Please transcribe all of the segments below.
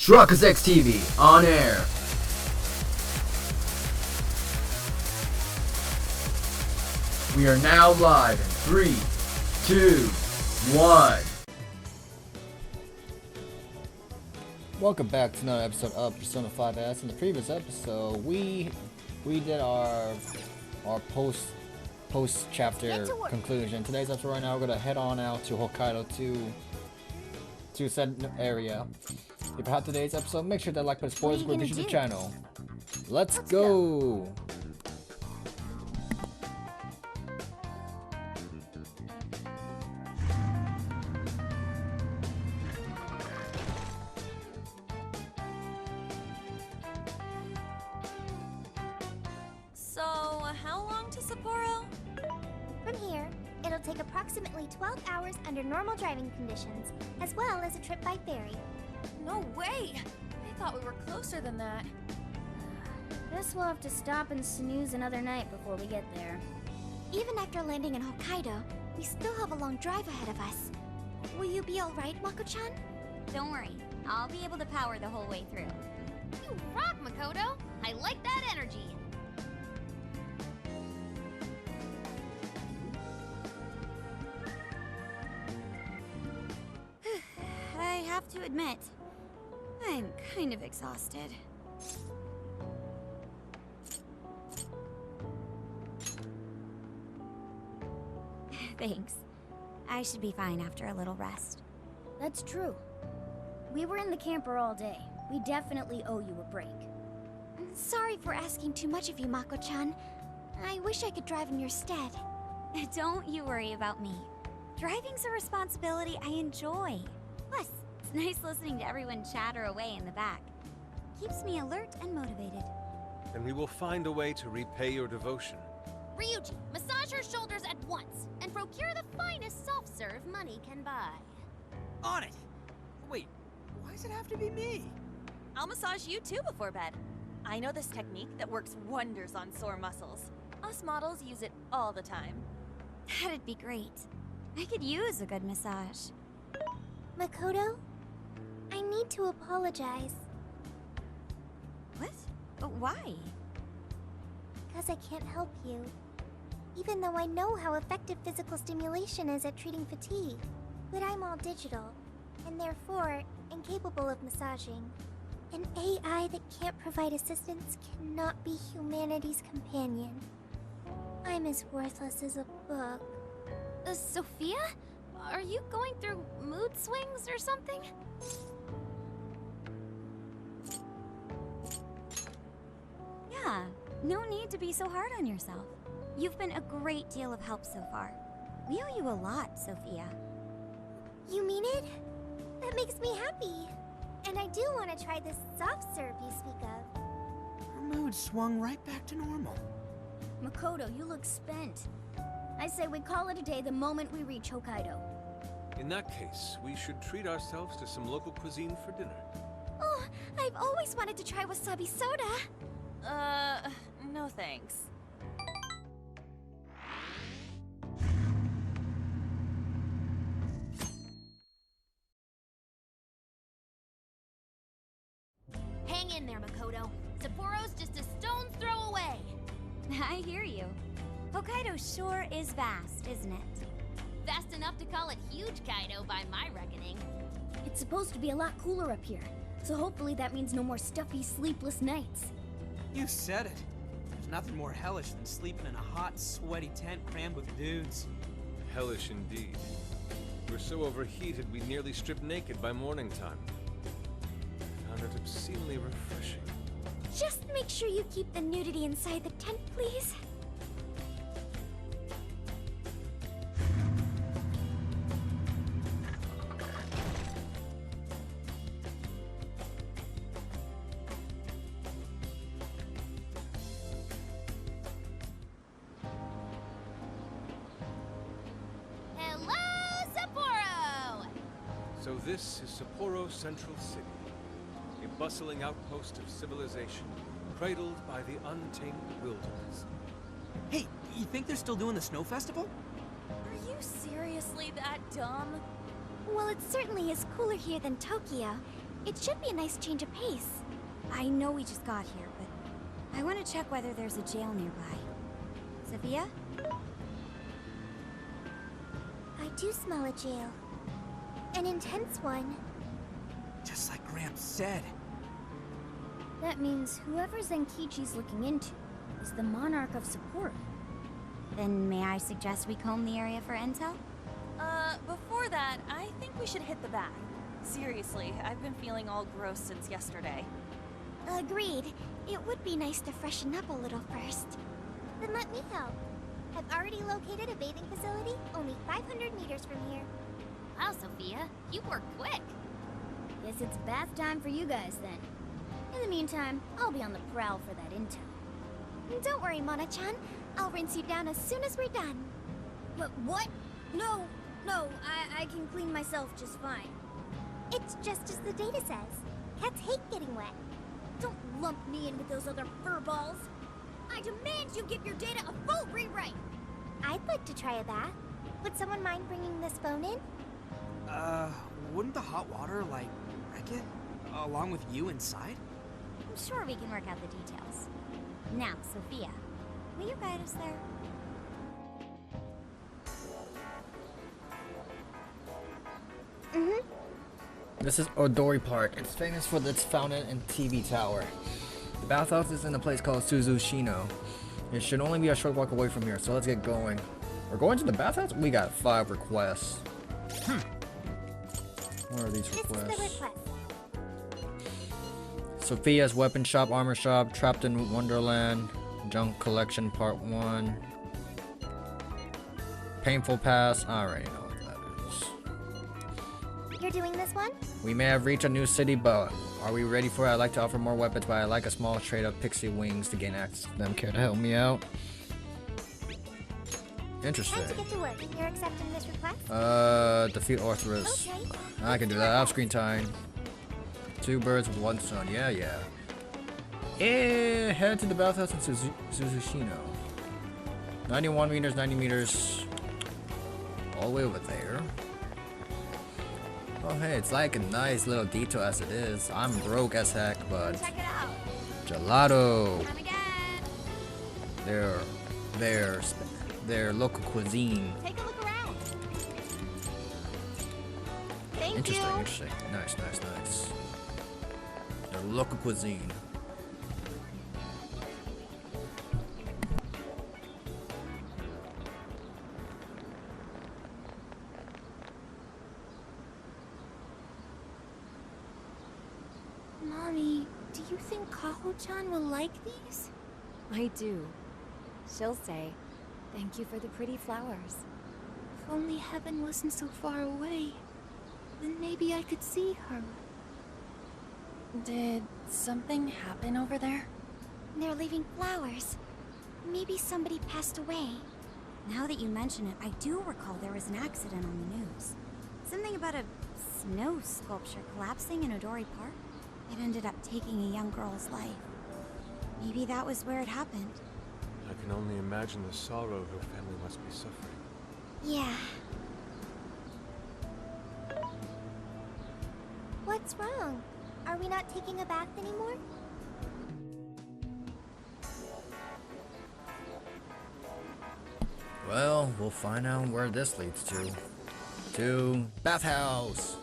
Truckers X TV on air. We are now live in 3, 2, 1. Welcome back to another episode of Persona 5S. In the previous episode, we did our post chapter conclusion. Today's episode right now, we're gonna head on out to Hokkaido to said area. If you had today's episode, make sure that like button, spoilers, go to the channel. Let's go. So, how long to Sapporo? From here, it'll take approximately 12 hours under normal driving conditions, as well as a trip by ferry. No way! I thought we were closer than that. Guess we'll have to stop and snooze another night before we get there. Even after landing in Hokkaido, we still have a long drive ahead of us. Will you be alright, Mako-chan? Don't worry, I'll be able to power the whole way through. You rock, Makoto! I like that energy! I have to admit, I'm kind of exhausted. Thanks. I should be fine after a little rest. That's true. We were in the camper all day. We definitely owe you a break. Sorry for asking too much of you, Mako-chan. I wish I could drive in your stead. Don't you worry about me. Driving's a responsibility I enjoy. Plus, it's nice listening to everyone chatter away in the back. Keeps me alert and motivated. Then we will find a way to repay your devotion. Ryuji, massage her shoulders at once, and procure the finest soft-serve money can buy. On it! Wait, why does it have to be me? I'll massage you too before bed. I know this technique that works wonders on sore muscles. Us models use it all the time. That'd be great. I could use a good massage. Makoto, I need to apologize. What? Why? Because I can't help you. Even though I know how effective physical stimulation is at treating fatigue. But I'm all digital, and therefore incapable of massaging. An AI that can't provide assistance cannot be humanity's companion. I'm as worthless as a book. Sophia? Are you going through mood swings or something? Yeah, no need to be so hard on yourself. You've been a great deal of help so far. We owe you a lot, Sophia. You mean it? That makes me happy. And I do want to try this soft serve you speak of. Her mood swung right back to normal. Makoto, you look spent. I say we call it a day the moment we reach Hokkaido. In that case, we should treat ourselves to some local cuisine for dinner. Oh, I've always wanted to try wasabi soda. No thanks. Hang in there, Makoto. Sapporo's just a stone's throw away. I hear you. Hokkaido sure is vast, isn't it? Fast enough to call it huge, Kaido, by my reckoning. It's supposed to be a lot cooler up here, so hopefully that means no more stuffy, sleepless nights. You said it. There's nothing more hellish than sleeping in a hot, sweaty tent crammed with dudes. Hellish indeed. We're so overheated we nearly stripped naked by morning time. I found it obscenely refreshing. Just make sure you keep the nudity inside the tent, please. Hello, Sapporo! So this is Sapporo Central City, a bustling outpost of civilization, cradled by the untamed wilderness. Hey, you think they're still doing the snow festival? Are you seriously that dumb? Well, it certainly is cooler here than Tokyo, It should be a nice change of pace. I know we just got here, but I want to check whether there's a jail nearby. Sophia? I do smell a jail. An intense one. Just like Gramps said. That means whoever Zenkichi's looking into is the monarch of Sapporo. Then may I suggest we comb the area for intel? Before that, I think we should hit the bath. Seriously, I've been feeling all gross since yesterday. Agreed. It would be nice to freshen up a little first. Then let me help. I've already located a bathing facility only 500 meters from here. Wow, Sophia, you work quick. Guess it's bath time for you guys then. In the meantime, I'll be on the prowl for that intel. Don't worry, Mona-chan. I'll rinse you down as soon as we're done. But what? No, I can clean myself just fine. It's just as the data says. Cats hate getting wet. Don't lump me in with those other furballs. I demand you give your data a full rewrite. I'd like to try a bath. Would someone mind bringing this phone in? Wouldn't the hot water, like, wreck it? Along with you inside? I'm sure we can work out the details. Now, Sophia, will you guide us there? This is Odori Park. It's famous for its fountain and TV tower. The bathhouse is in a place called Suzushino. It should only be a short walk away from here, so let's get going. We're going to the bathhouse? We got 5 requests. What are these This is the requests? request. Sophia's Weapon Shop, Armor Shop, Trapped in Wonderland, Junk Collection Part 1. Painful Pass, I already know what that is. You're doing this one? We may have reached a new city, but are we ready for it? I'd like to offer more weapons, but I'd like a small trade of pixie wings to gain access to them. Care to help me out? Interesting. Time to get to work. You're accepting this request? Defeat Orthrus. Okay. I can do that. Off screen time. 2 birds with 1 stone. Yeah. Head to the bathhouse in Suzushino. 91 meters, 90 meters. All the way over there. Oh, hey, it's like a nice little detail as it is. I'm broke as heck, but Check it out. gelato. Come again. Their local cuisine. Take a look around. Thank Interesting. you. Nice. Their local cuisine. Mommy, do you think Kaho-chan will like these? I do. She'll say, "Thank you for the pretty flowers." If only heaven wasn't so far away, then maybe I could see her. Did something happen over there? They're leaving flowers. Maybe somebody passed away. Now that you mention it, I do recall there was an accident on the news. Something about a snow sculpture collapsing in Odori Park. It ended up taking a young girl's life. Maybe that was where it happened. I can only imagine the sorrow her family must be suffering. Yeah. What's wrong? Are we not taking a bath anymore? Well, we'll find out where this leads to. To bathhouse.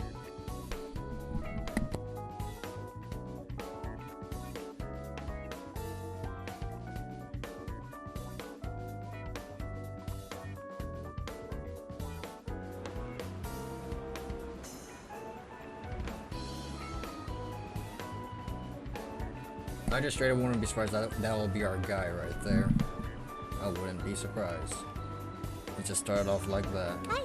Magistrate wouldn't be surprised that will be our guy right there. I wouldn't be surprised. It just started off like that. Hi.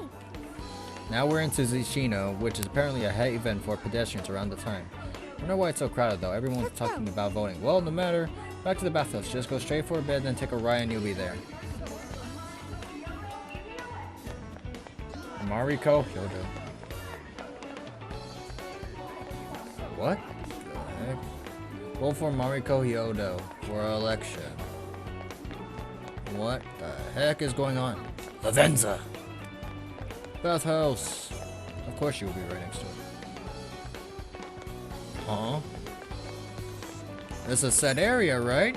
Now we're in Suzushino, which is apparently a high event for pedestrians around the time. I wonder why it's so crowded though. Everyone's talking about voting. Well, no matter. Back to the bathhouse. Just go straight for a bed, then take a ride and you'll be there. Mariko Hyodo. What the heck? Vote for Mariko Hyodo for election. What the heck is going on? Lavenza! Bathhouse! Of course she will be right next to it. Huh? It's a set area, right?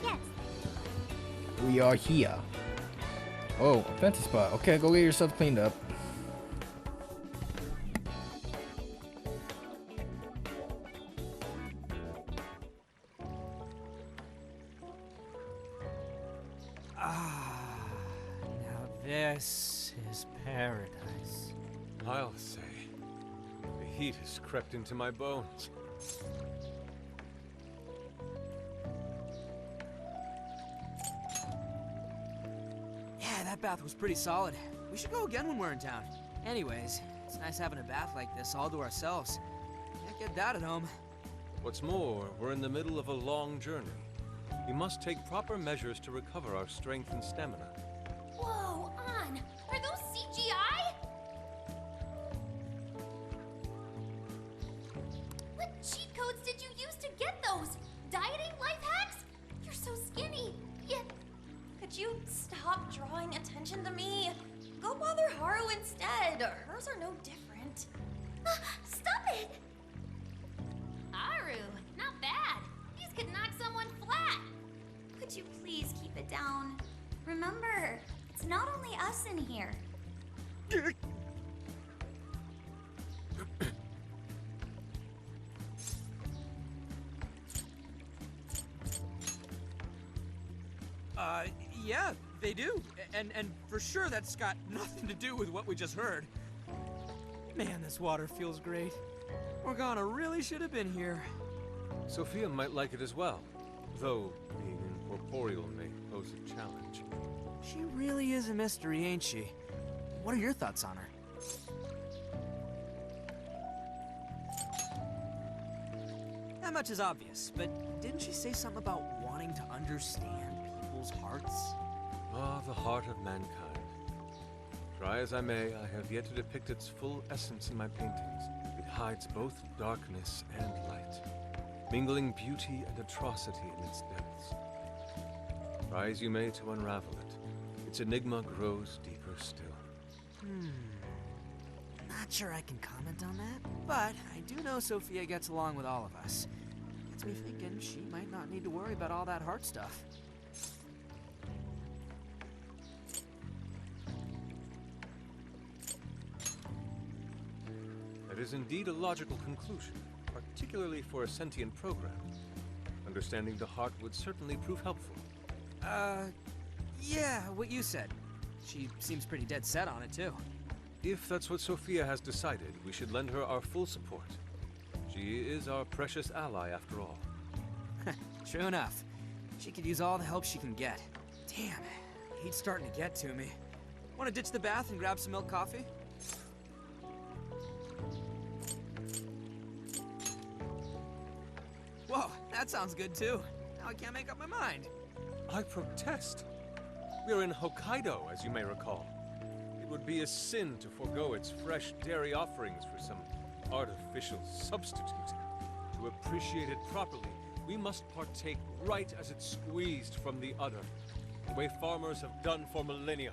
Yes. We are here. Oh, a fancy spot. Okay, go get yourself cleaned up. Now this is paradise. I'll say. The heat has crept into my bones. Yeah, that bath was pretty solid. We should go again when we're in town. Anyways, it's nice having a bath like this all to ourselves. Can't get that at home. What's more, we're in the middle of a long journey. We must take proper measures to recover our strength and stamina. Whoa, On! Are those CGI? What cheat codes did you use to get those? Dieting life hacks? You're so skinny. Yeah. Could you stop drawing attention to me? Go bother Haru instead. Hers are no different. Stop it! Haru, not bad. These could knock someone flat. Could you please keep it down? Remember, it's not only us in here. Yeah, they do. And for sure that's got nothing to do with what we just heard. Man, this water feels great. Morgana really should have been here. Sophia might like it as well, though being incorporeal may pose a challenge. She really is a mystery, ain't she? What are your thoughts on her? That much is obvious, but didn't she say something about wanting to understand people's hearts? Ah, the heart of mankind. Try as I may, I have yet to depict its full essence in my paintings. It hides both darkness and light, mingling beauty and atrocity in its depths. Try as you may to unravel it, its enigma grows deeper still. Not sure I can comment on that, but I do know Sophia gets along with all of us. Gets me thinking she might not need to worry about all that heart stuff. That is indeed a logical conclusion, particularly for a sentient program. Understanding the heart would certainly prove helpful. Yeah, what you said. She seems pretty dead set on it, too. If that's what Sophia has decided, we should lend her our full support. She is our precious ally, after all. True enough. She could use all the help she can get. Damn, heat's starting to get to me. Want to ditch the bath and grab some milk coffee? Whoa, that sounds good too. Now I can't make up my mind. I protest. We are in Hokkaido, as you may recall. It would be a sin to forego its fresh dairy offerings for some artificial substitute. To appreciate it properly, we must partake right as it's squeezed from the udder, the way farmers have done for millennia.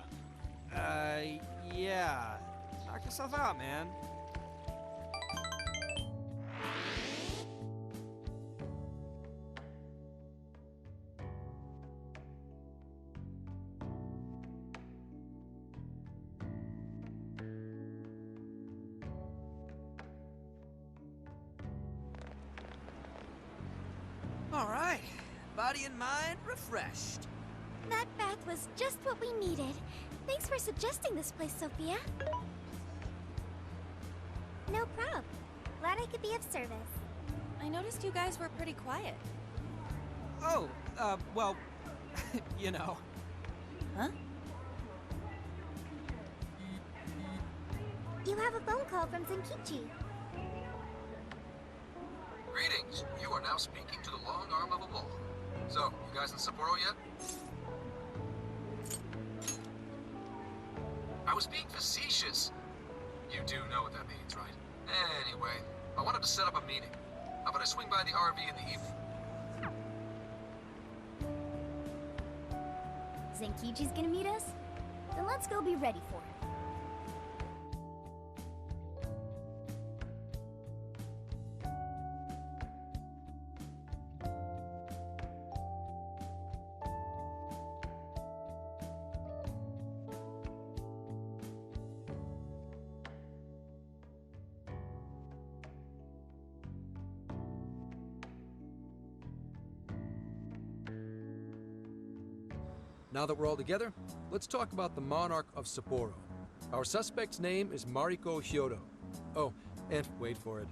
Yeah. Knock yourself out, man. All right. Body and mind refreshed. That bath was just what we needed. Thanks for suggesting this place, Sophia. No prob. Glad I could be of service. I noticed you guys were pretty quiet. Oh, well, you know. Huh? You have a phone call from Zenkichi. Greetings. You are now speaking to the long arm of a bull. So, you guys in Sapporo yet? I was being facetious. You do know what that means, right? Anyway, I wanted to set up a meeting. How about I swing by the RV in the evening? Zenkichi's gonna meet us? Then let's go be ready for it. Now that we're all together, let's talk about the monarch of Sapporo. Our suspect's name is Mariko Hyodo. Oh, and wait for it.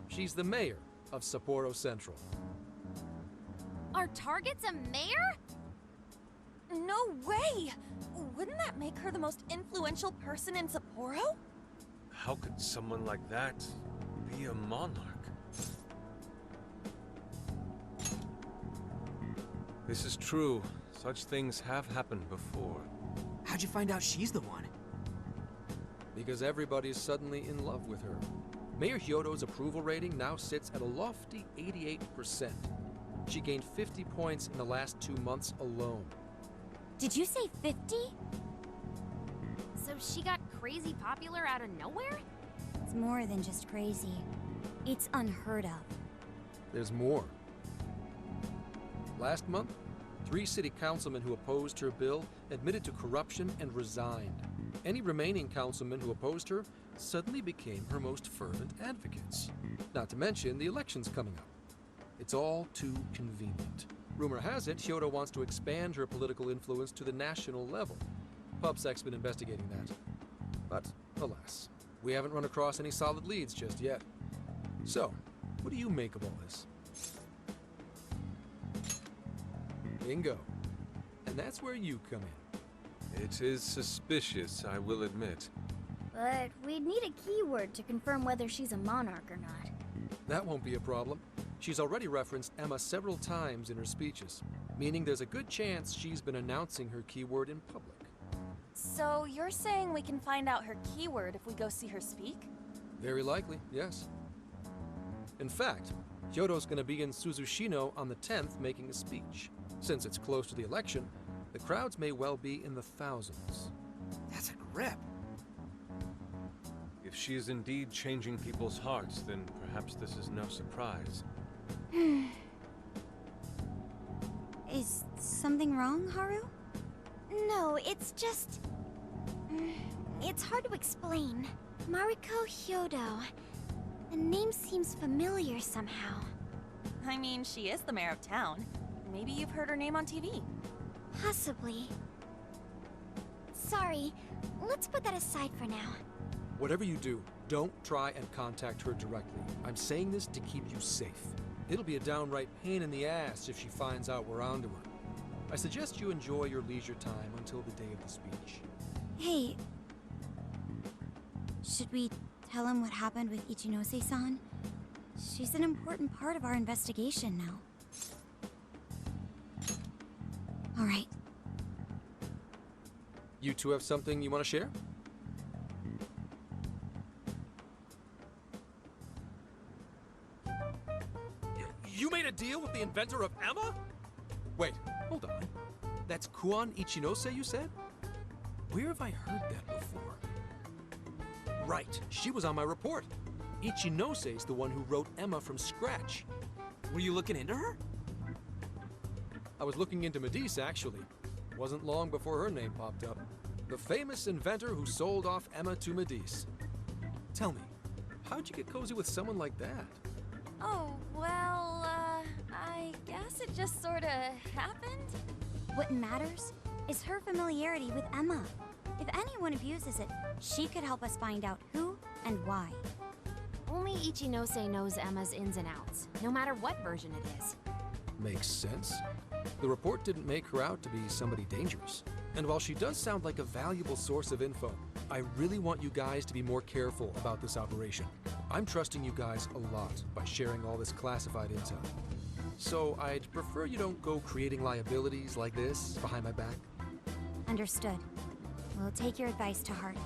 She's the mayor of Sapporo Central. Our target's a mayor? No way! Wouldn't that make her the most influential person in Sapporo? How could someone like that be a monarch? This is true. Such things have happened before. How'd you find out she's the one? Because everybody's suddenly in love with her. Mayor Hyodo's approval rating now sits at a lofty 88%. She gained 50 points in the last 2 months alone. Did you say 50? So she got crazy popular out of nowhere? It's more than just crazy. It's unheard of. There's more. Last month, 3 city councilmen who opposed her bill admitted to corruption and resigned. Any remaining councilmen who opposed her suddenly became her most fervent advocates. Not to mention the elections coming up. It's all too convenient. Rumor has it, Hyodo wants to expand her political influence to the national level. PubSec's been investigating that. But, alas, we haven't run across any solid leads just yet. So, what do you make of all this? Bingo. And that's where you come in. It is suspicious, I will admit. But we'd need a keyword to confirm whether she's a monarch or not. That won't be a problem. She's already referenced Emma several times in her speeches, meaning there's a good chance she's been announcing her keyword in public. So you're saying we can find out her keyword if we go see her speak? Very likely, yes. In fact, Hyodo's going to be in Suzushino on the 10th making a speech. Since it's close to the election, the crowds may well be in the thousands. That's a grip. If she is indeed changing people's hearts, then perhaps this is no surprise. Is something wrong, Haru? No, it's just... It's hard to explain. Mariko Hyodo. The name seems familiar somehow. I mean, she is the mayor of town. Maybe you've heard her name on TV. Possibly. Sorry, let's put that aside for now. Whatever you do, don't try and contact her directly. I'm saying this to keep you safe. It'll be a downright pain in the ass if she finds out we're onto her. I suggest you enjoy your leisure time until the day of the speech. Hey. Should we tell him what happened with Ichinose-san? She's an important part of our investigation now. All right. You two have something you want to share? You made a deal with the inventor of Emma? Wait, hold on. That's Kuon Ichinose, you said? Where have I heard that before? Right, she was on my report. Ichinose's the one who wrote Emma from scratch. Were you looking into her? I was looking into Medice, actually. Wasn't long before her name popped up. The famous inventor who sold off Emma to Medice. Tell me, how'd you get cozy with someone like that? Oh, well, I guess it just sorta happened. What matters is her familiarity with Emma. If anyone abuses it, she could help us find out who and why. Only Ichinose knows Emma's ins and outs, no matter what version it is. Makes sense. The report didn't make her out to be somebody dangerous. And while she does sound like a valuable source of info, I really want you guys to be more careful about this operation. I'm trusting you guys a lot by sharing all this classified intel. So I'd prefer you don't go creating liabilities like this behind my back. Understood. We'll take your advice to heart.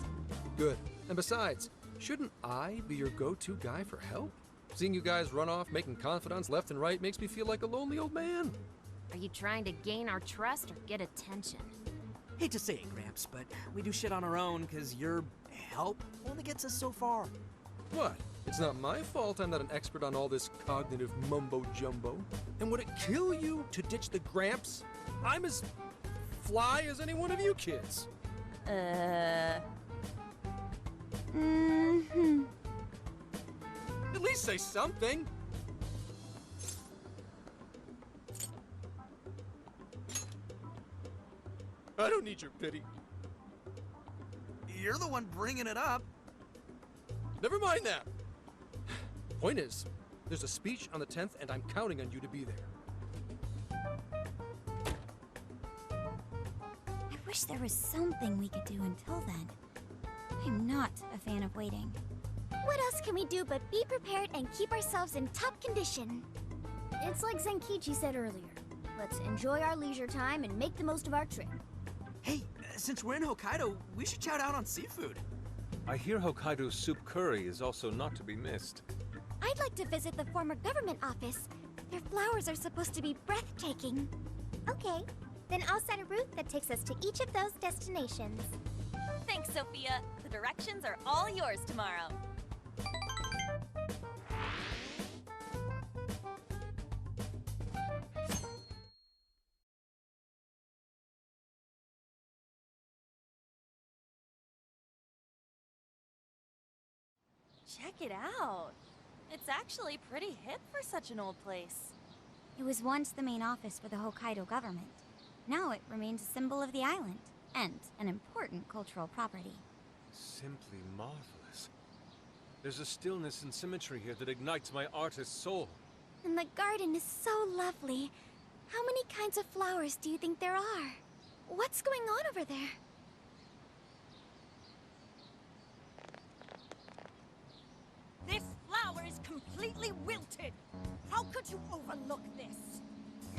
Good. And besides, shouldn't I be your go-to guy for help? Seeing you guys run off making confidants left and right makes me feel like a lonely old man. Are you trying to gain our trust or get attention? Hate to say it, Gramps, but we do shit on our own because your help only gets us so far. What? It's not my fault I'm not an expert on all this cognitive mumbo-jumbo. And would it kill you to ditch the Gramps? I'm as fly as any one of you kids. At least say something. I don't need your pity. You're the one bringing it up. Never mind that. Point is, there's a speech on the 10th, and I'm counting on you to be there. I wish there was something we could do until then. I'm not a fan of waiting. What else can we do but be prepared and keep ourselves in top condition? It's like Zenkichi said earlier. Let's enjoy our leisure time and make the most of our trip. Hey, since we're in Hokkaido, we should chow down on seafood. I hear Hokkaido soup curry is also not to be missed. I'd like to visit the former government office. Their flowers are supposed to be breathtaking. Okay, then I'll set a route that takes us to each of those destinations. Thanks, Sophia. The directions are all yours tomorrow. Check it out. It's actually pretty hip for such an old place. It was once the main office for the Hokkaido government. Now it remains a symbol of the island, and an important cultural property. Simply marvelous. There's a stillness and symmetry here that ignites my artist's soul. And the garden is so lovely. How many kinds of flowers do you think there are? What's going on over there? This flower is completely wilted. How could you overlook this?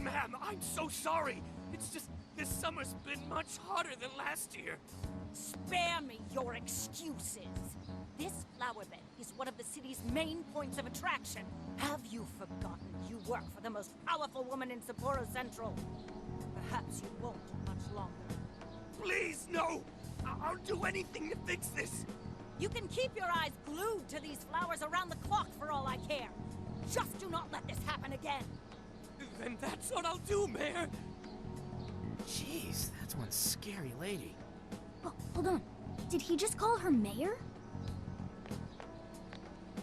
Ma'am, I'm so sorry. It's just this summer's been much hotter than last year. Spare me your excuses. This flower bed is one of the city's main points of attraction. Have you forgotten you work for the most powerful woman in Sapporo Central? Perhaps you won't much longer. Please, no! I'll do anything to fix this. You can keep your eyes glued to these flowers around the clock for all I care. Just do not let this happen again. Then that's what I'll do, Mayor. Jeez, that's one scary lady. Oh, hold on. Did he just call her mayor?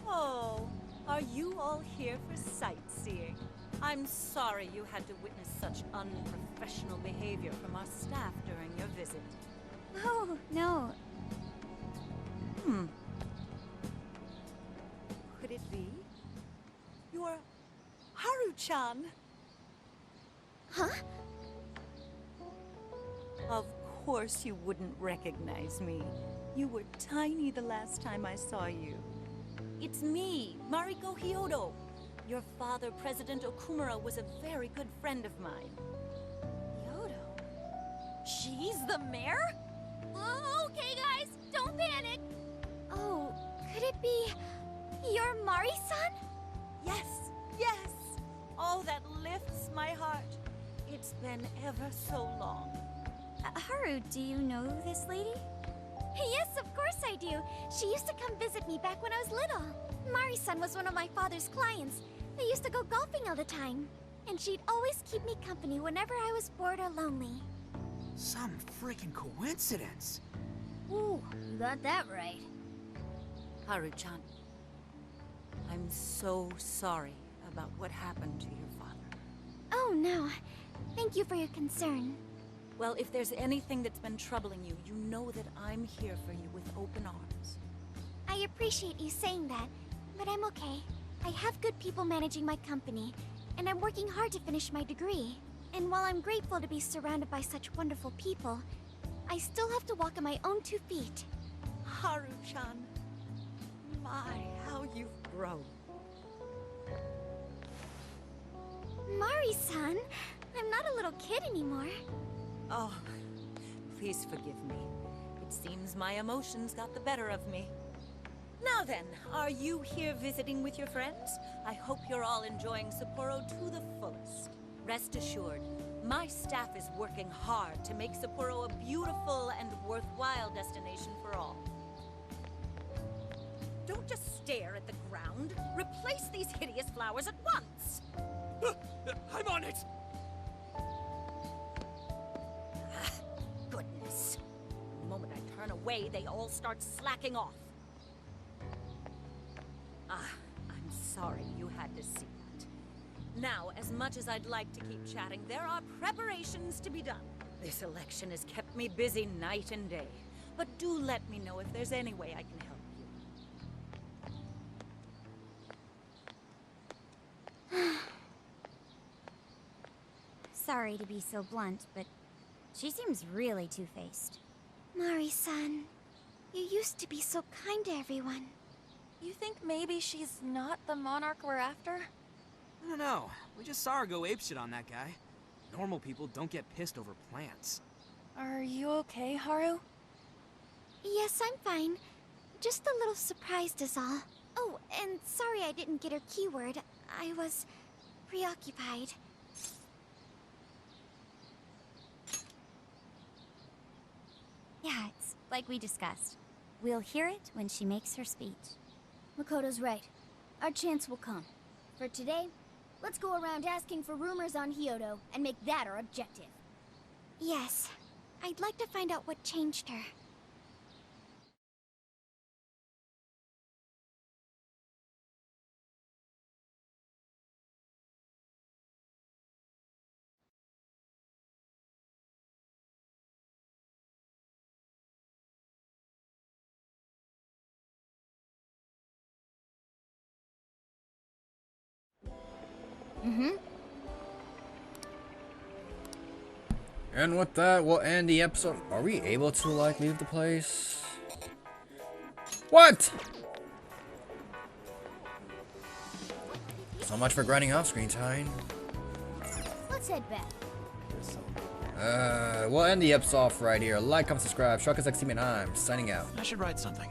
Oh, are you all here for sightseeing? I'm sorry you had to witness such unprofessional behavior from our staff during your visit. Oh, no. Could it be? You're Haru-chan. Huh? Of course you wouldn't recognize me. You were tiny the last time I saw you. It's me, Mariko Hyodo. Your father, President Okumura, was a very good friend of mine. Hyodo? She's the mayor? Oh, okay, guys, don't panic. Oh, could it be your Mari-san? Yes, yes. Oh, that lifts my heart. It's been ever so long. Haru, do you know this lady? Yes, of course I do. She used to come visit me back when I was little. Mari-san was one of my father's clients. They used to go golfing all the time. And she'd always keep me company whenever I was bored or lonely. Some freaking coincidence. Ooh, you got that right. Haru-chan, I'm so sorry about what happened to your father. Oh, no. Thank you for your concern. Well, if there's anything that's been troubling you, you know that I'm here for you with open arms. I appreciate you saying that, but I'm okay. I have good people managing my company, and I'm working hard to finish my degree. And while I'm grateful to be surrounded by such wonderful people, I still have to walk on my own 2 feet. Haru-chan, my, how you've grown. Mari-san, I'm not a little kid anymore. Oh, please forgive me. It seems my emotions got the better of me. Now then, are you here visiting with your friends? I hope you're all enjoying Sapporo to the fullest. Rest assured, my staff is working hard to make Sapporo a beautiful and worthwhile destination for all. Don't just stare at the ground. Replace these hideous flowers at once! I'm on it! Goodness. The moment I turn away, they all start slacking off. I'm sorry you had to see that. Now, as much as I'd like to keep chatting, there are preparations to be done. This election has kept me busy night and day. But do let me know if there's any way I can help you. Sorry to be so blunt, but she seems really two-faced. Mari-san, you used to be so kind to everyone. You think maybe she's not the monarch we're after? I don't know. We just saw her go apeshit on that guy. Normal people don't get pissed over plants. Are you okay, Haru? Yes, I'm fine. Just a little surprised is all. Oh, and sorry I didn't get her keyword. I was preoccupied. Yeah, it's like we discussed. We'll hear it when she makes her speech. Makoto's right. Our chance will come. For today, let's go around asking for rumors on Hyodo and make that our objective. Yes. I'd like to find out what changed her. And with that, we'll end the episode. Are we able to, like, leave the place? What? So much for grinding off screen time. Let's head back. We'll end the episode off right here. Like, comment, subscribe. Shark is like and I'm signing out. I should write something.